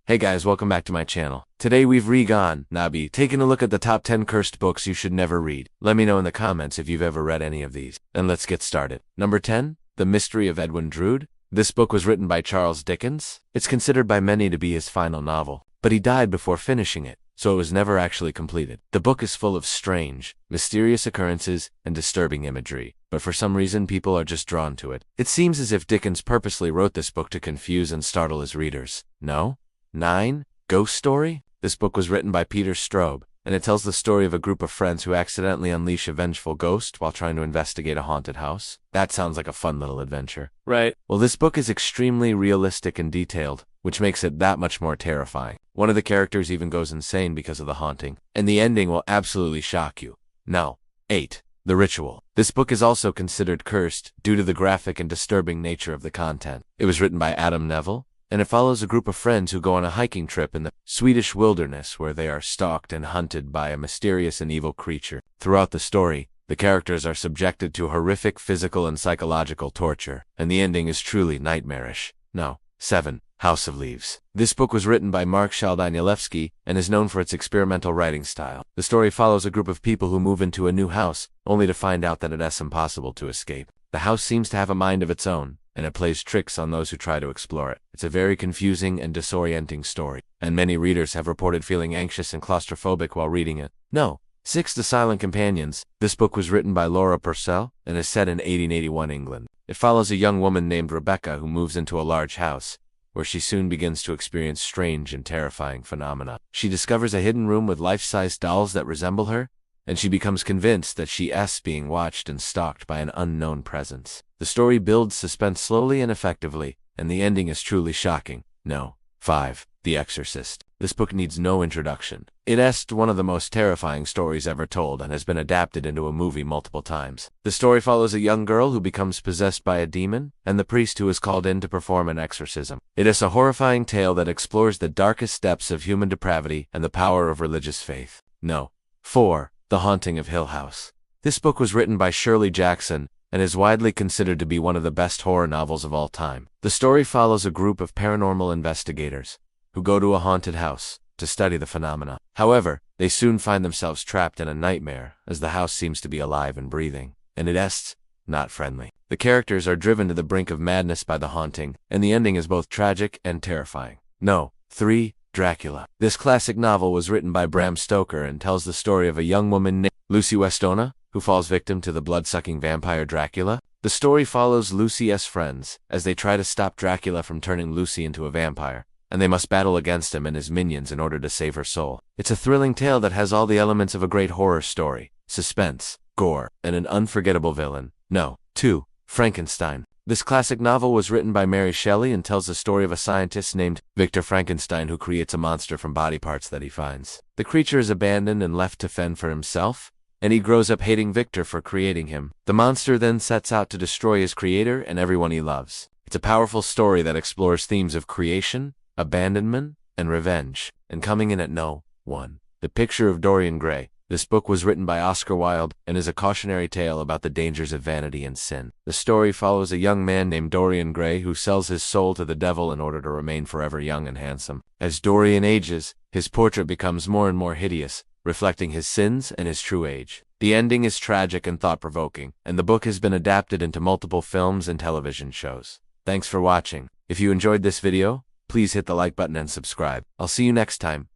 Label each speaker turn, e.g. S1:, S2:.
S1: Hey guys, welcome back to my channel. Today we've Nabi, taking a look at the top 10 cursed books you should never read. Let me know in the comments if you've ever read any of these. And let's get started. Number 10, The Mystery of Edwin Drood. This book was written by Charles Dickens. It's considered by many to be his final novel, but he died before finishing it, so it was never actually completed. The book is full of strange, mysterious occurrences and disturbing imagery, but for some reason people are just drawn to it. It seems as if Dickens purposely wrote this book to confuse and startle his readers. No? 9. Ghost Story? This book was written by Peter Straub, and it tells the story of a group of friends who accidentally unleash a vengeful ghost while trying to investigate a haunted house. That sounds like a fun little adventure. Right. Well, this book is extremely realistic and detailed, which makes it that much more terrifying. One of the characters even goes insane because of the haunting, and the ending will absolutely shock you. No. 8. The Ritual. This book is also considered cursed due to the graphic and disturbing nature of the content. It was written by Adam Neville, and it follows a group of friends who go on a hiking trip in the Swedish wilderness where they are stalked and hunted by a mysterious and evil creature. Throughout the story, the characters are subjected to horrific physical and psychological torture, and the ending is truly nightmarish. No. 7. House of Leaves. This book was written by Mark Shaldanielewski and is known for its experimental writing style. The story follows a group of people who move into a new house, only to find out that it is impossible to escape. The house seems to have a mind of its own, and it plays tricks on those who try to explore it. It's a very confusing and disorienting story, and many readers have reported feeling anxious and claustrophobic while reading it. No. 6. The Silent Companions. This book was written by Laura Purcell and is set in 1881 England. It follows a young woman named Rebecca who moves into a large house, where she soon begins to experience strange and terrifying phenomena. She discovers a hidden room with life-size dolls that resemble her, and she becomes convinced that she is being watched and stalked by an unknown presence. The story builds suspense slowly and effectively, and the ending is truly shocking. No. 5. The Exorcist. This book needs no introduction. It is one of the most terrifying stories ever told and has been adapted into a movie multiple times. The story follows a young girl who becomes possessed by a demon, and the priest who is called in to perform an exorcism. It is a horrifying tale that explores the darkest depths of human depravity and the power of religious faith. No. 4. The Haunting of Hill House. This book was written by Shirley Jackson and is widely considered to be one of the best horror novels of all time. The story follows a group of paranormal investigators who go to a haunted house to study the phenomena. However, they soon find themselves trapped in a nightmare as the house seems to be alive and breathing, and it is not friendly. The characters are driven to the brink of madness by the haunting, and the ending is both tragic and terrifying. No. 3. Dracula. This classic novel was written by Bram Stoker and tells the story of a young woman named Lucy Westona who falls victim to the blood-sucking vampire Dracula. The story follows Lucy's friends as they try to stop Dracula from turning Lucy into a vampire, and they must battle against him and his minions in order to save her soul. It's a thrilling tale that has all the elements of a great horror story: suspense, gore, and an unforgettable villain. No. 2. Frankenstein. This classic novel was written by Mary Shelley and tells the story of a scientist named Victor Frankenstein who creates a monster from body parts that he finds. The creature is abandoned and left to fend for himself, and he grows up hating Victor for creating him. The monster then sets out to destroy his creator and everyone he loves. It's a powerful story that explores themes of creation, abandonment, and revenge. And coming in at No. 1. The Picture of Dorian Gray. This book was written by Oscar Wilde and is a cautionary tale about the dangers of vanity and sin. The story follows a young man named Dorian Gray who sells his soul to the devil in order to remain forever young and handsome. As Dorian ages, his portrait becomes more and more hideous, reflecting his sins and his true age. The ending is tragic and thought-provoking, and the book has been adapted into multiple films and television shows. Thanks for watching. If you enjoyed this video, please hit the like button and subscribe. I'll see you next time.